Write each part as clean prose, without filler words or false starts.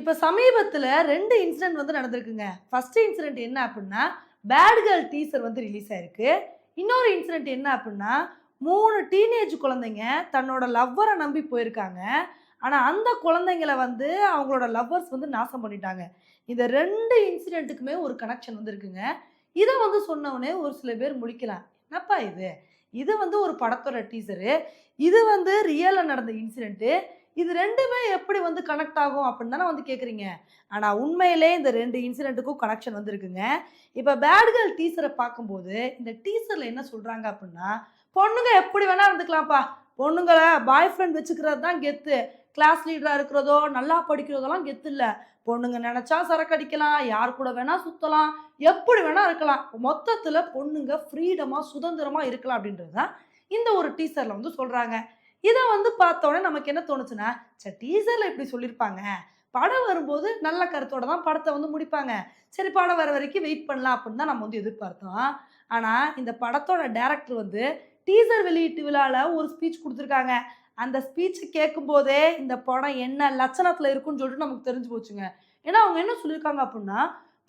இப்ப சமீபத்துல 2 இன்சிடென்ட் வந்து நடந்திருக்குங்க. ஃபர்ஸ்ட் இன்சிடென்ட் என்ன அப்டின்னா, பேட் கேர்ள் டீசர் வந்து ரிலீஸ் ஆயிருக்கு. இன்னொரு இன்சிடென்ட் என்ன அப்டின்னா, 3 டீனேஜ் குழந்தைங்க தன்னோட லவ்வர நம்பி போயிருக்காங்க. ஆனா அந்த குழந்தைங்கள வந்து அவங்களோட லவ்வர்ஸ் வந்து நாசம் பண்ணிட்டாங்க. இந்த 2 இன்சிடென்ட்க்குமே ஒரு கனெக்ஷன் வந்து இருக்குங்க. இத வந்து சொன்ன உடனே ஒரு சில பேர் முழிக்கலாம். என்னப்பா இது? இது வந்து ஒரு படத்தோட டீசரு. இது வந்து ரியல்ல நடந்த இன்சிடென்ட். இது 2மே எப்படி வந்து கனெக்ட் ஆகும் அப்படின்னு தானே வந்து கேட்குறீங்க. ஆனா உண்மையிலே இந்த 2 இன்சிடென்ட்டுக்கும் கனெக்ஷன் வந்து இருக்குங்க. இப்ப பேட் கேர்ள் டீசர பார்க்கும்போது, இந்த டீசர்ல என்ன சொல்றாங்க அப்படின்னா, பொண்ணுங்க எப்படி வேணா இருந்துக்கலாம்ப்பா. பொண்ணுங்கள பாய் ஃப்ரெண்ட் வச்சுக்கிறது தான் கெத்து. கிளாஸ் லீடரா இருக்கிறதோ, நல்லா படிக்கிறதெல்லாம் கெத்து இல்ல. பொண்ணுங்க நெனச்சா சரக்கு அடிக்கலாம், யார் கூட வேணா சுத்தலாம், எப்படி வேணா இருக்கலாம். மொத்தத்துல பொண்ணுங்க ஃப்ரீடமா, சுதந்திரமா இருக்கலாம் அப்படின்றது தான் இந்த ஒரு டீசர்ல வந்து சொல்றாங்க. இத வந்து பார்த்தோனே நமக்கு என்ன தோணுச்சுன்னா, டீசர்ல இப்படி சொல்லியிருப்பாங்க. படம் வரும்போது நல்ல கருத்தோட தான் படத்த வந்து முடிப்பாங்க. சரி படம் வர வரைக்கும் வெயிட் பண்ணலாம் அப்படின்னு தான் நம்ம வந்து எதிர்பார்த்தோம். ஆனா, இந்த படத்தோட டைரக்டர் வந்து டீசர் வெளியீட்டு விழால ஒரு ஸ்பீச் குடுத்துருக்காங்க. அந்த ஸ்பீச் கேட்கும்போதே இந்த படம் என்ன லட்சணத்துல இருக்குன்னு சொல்லிட்டு நமக்கு தெரிஞ்சு போச்சுங்க. ஏன்னா, அவங்க என்ன சொல்லியிருக்காங்க அப்படின்னா,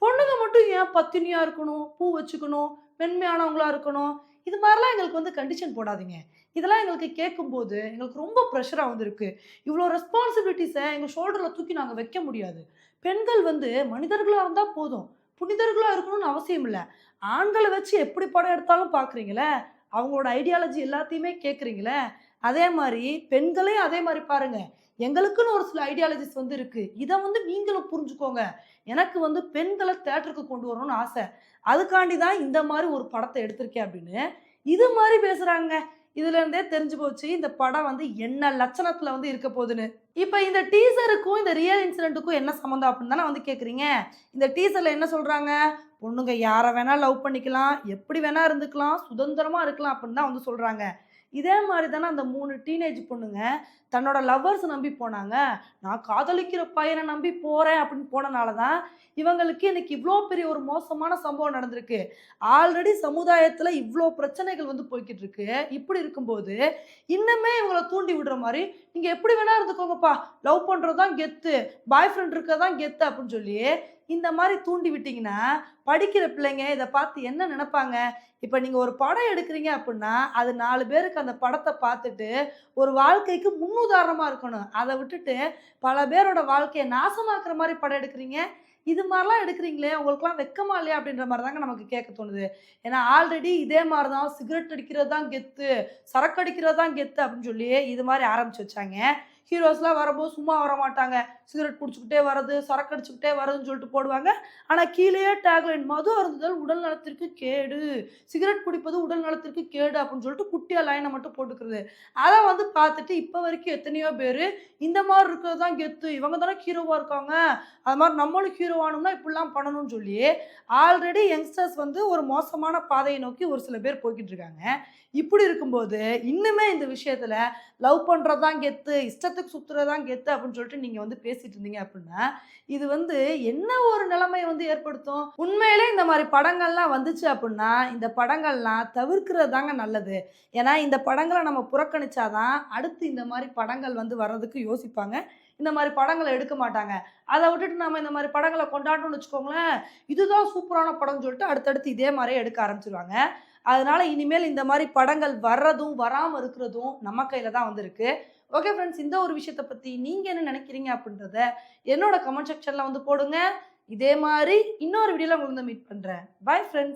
பொண்ணுங்க மட்டும் ஏன் பத்தினியா இருக்கணும், பூ வச்சுக்கணும், மென்மையானவங்களா இருக்கணும், இது மாரிலாம் எங்களுக்கு வந்து கண்டிஷன் போடாதீங்க. இதெல்லாம் எங்களுக்கு கேட்கும்போது, எங்களுக்கு ரொம்ப ப்ரெஷரா வந்து இருக்கு. இவ்ளோ ரெஸ்பான்சிபிலிட்டீஸ எங்க ஷோல்டர்ல தூக்கி நாங்க வைக்க முடியாது. பெண்கள் வந்து மனிதர்களா இருந்தா போதும். புனிதர்களா இருக்கணும்னு அவசியம் இல்ல. ஆண்கள வச்சு எப்படி படம் எடுத்தாலும் பார்க்குறீங்களே, அவங்களோட ஐடியாலஜி எல்லாத்தையுமே கேட்குறீங்களே, அதே மாரி பெண்களையும் அதே மாரி பாருங்க. எங்களுக்குன்னு ஒரு சில ஐடியாலஜிஸ் வந்து இருக்கு. இத வந்து நீங்களும் புரிஞ்சுக்கோங்க. எனக்கு வந்து பெண்கள தியேட்டருக்கு கொண்டு வரணும்னு ஆச. அதுக்காண்டி தான் இந்த மாரி ஒரு படத்த எடுத்திருக்கேன் அப்படின்னு, இது மாரி பேசுறாங்க. இதுல இருந்தே தெரிஞ்சு போச்சு இந்த படம் வந்து என்ன லட்சணத்துல வந்து இருக்க போதுன்னு. இப்ப இந்த டீசருக்கும் இந்த ரியல் இன்சிடென்ட்டுக்கும் என்ன சம்மந்தம் அப்படின்னு தானே வந்து கேட்குறீங்க. இந்த டீசர்ல என்ன சொல்றாங்க? பொண்ணுங்க யார வேணா லவ் பண்ணிக்கலாம், எப்படி வேணா இருந்துக்கலாம், சுதந்திரமா இருக்கலாம் அப்படின்னு தான் வந்து சொல்றாங்க. இதே மாரி தானே அந்த 3 டீனேஜ் பொண்ணுங்க தன்னோட லவ்வர்ஸ நம்பி போனாங்க. நான் காதலிக்கிற பையன நம்பி போறேன் அப்படின்னு போனனால தான், இவங்களுக்கு இன்னைக்கு இவ்ளோ பெரிய ஒரு மோசமான சம்பவம் நடந்திருக்கு. ஆல்ரெடி சமுதாயத்துல இவ்ளோ பிரச்சனைகள் வந்து போய்க்கிட்டு இருக்கு. இப்படி இருக்கும்போது, இன்னுமே இவங்கள தூண்டி விடுற மாரி, "நீங்க எப்படி வேணா இருந்துக்கோங்கப்பா. லவ் பண்றது தான் கெத்து. பாய் ஃப்ரெண்ட் இருக்கிறது தான் கெத்து" அப்படின்னு சொல்லி, இந்த மாரி தூண்டி விட்டீங்கன்னா, படிக்கிற பிள்ளைங்க இத பார்த்து என்ன நெனைப்பாங்க? இப்ப நீங்க ஒரு படம் எடுக்குறீங்க அப்புட்ன்னா, அது 4 பேருக்கு அந்த படத்த பார்த்துட்டு, ஒரு வாழ்க்கைக்கு முன்னுதாரணமா இருக்கணும். அத விட்டுட்டு, பல பேரோட வாழ்க்கைய நாசமாக்குற மாரி படம் எடுக்குறீங்க. இது மாரிலாம் எடுக்குறீங்களே, உங்களுக்கெல்லாம் வெட்கமா இல்லையா? அப்படின்ற மாரி தாங்க நமக்கு கேட்க தோணுது. ஏன்னா, ஆல்ரெடி இதே மாரி தான் சிகரெட் அடிக்கிறது தான் கெத்து, சரக்கு அடிக்கிறது தான் கெத்து அப்படின்னு சொல்லி, இது மாரி ஆரம்பிச்சு வச்சாங்க. ஹீரோஸ்லாம் வரும்போது சும்மா வரமாட்டாங்க. சிகரெட் குடிச்சுக்கிட்டே வரது, சரக்கு அடிச்சுக்கிட்டே வரதுன்னு சொல்லிட்டு போடுவாங்க. ஆனா, கீழயே டேக்லைன் "மது அருந்துதல் உடல் நலத்திற்கு கேடு. சிகரெட் குடிப்பது உடல் நலத்திற்கு கேடு" அப்படின்னு சொல்லிட்டு குட்டியா லைன மட்டும் போட்டுக்கிறது. அத வந்து பார்த்துட்டு இப்ப வரைக்கும் எத்தனையோ பேரு, இந்த மாரி இருக்கிறது தான் கெத்து. இவங்க தானே ஹீரோவா இருக்காங்க. அது மாரி நம்மளும் ஹீரோ ஆகணும்னா இப்படிலாம் பண்ணணும்னு சொல்லி, ஆல்ரெடி யங்ஸ்டர்ஸ் வந்து ஒரு மோசமான பாதையை நோக்கி ஒரு சில பேர் போய்க்கிட்டு இருக்காங்க. இப்படி இருக்கும்போது, இன்னுமே இந்த விஷயத்துல லவ் பண்றது தான் கெத்து, இஷ்டத்துக்கு சுத்துறது தான் கெத்து அப்படின்னு சொல்லிட்டு நீங்க வந்து பேசிட்டு இருந்தீங்க அப்படின்னா, இது வந்து என்ன ஒரு நிலைமைய வந்து ஏற்படுத்தும்? உண்மையிலே இந்த மாரி படங்கள்லாம் வந்துச்சு அப்படின்னா, இந்த படங்கள்லாம் தவிர்க்கிறது தாங்க நல்லது. ஏன்னா, இந்த படங்கள நம்ம புறக்கணிச்சா தான், அடுத்து இந்த மாரி படங்கள் வந்து வர்றதுக்கு யோசிப்பாங்க. இந்த மாரி படங்கள எடுக்க மாட்டாங்க. அத விட்டுட்டு நம்ம இந்த மாரி படங்கள கொண்டாடினோம்னு வச்சுக்கோங்களேன், இதுதான் சூப்பரான படம்னு சொல்லிட்டு அடுத்தடுத்து இதே மாரியே எடுக்க ஆரம்பிச்சுருவாங்க. அதனால இனிமேல் இந்த மாரி படங்கள் வர்றதும், வராம இருக்கிறதும் நம்ம கையில தான் வந்து இருக்கு. ஓகே ஃப்ரெண்ட்ஸ், இந்த ஒரு விஷயத்த பத்தி நீங்க என்ன நினைக்கிறீங்க அப்படின்றத என்னோட கமெண்ட் செக்ஷன்ல வந்து போடுங்க. இதே மாரி இன்னொரு வீடியோல உங்கள வந்து மீட் பண்றேன். Bye friends.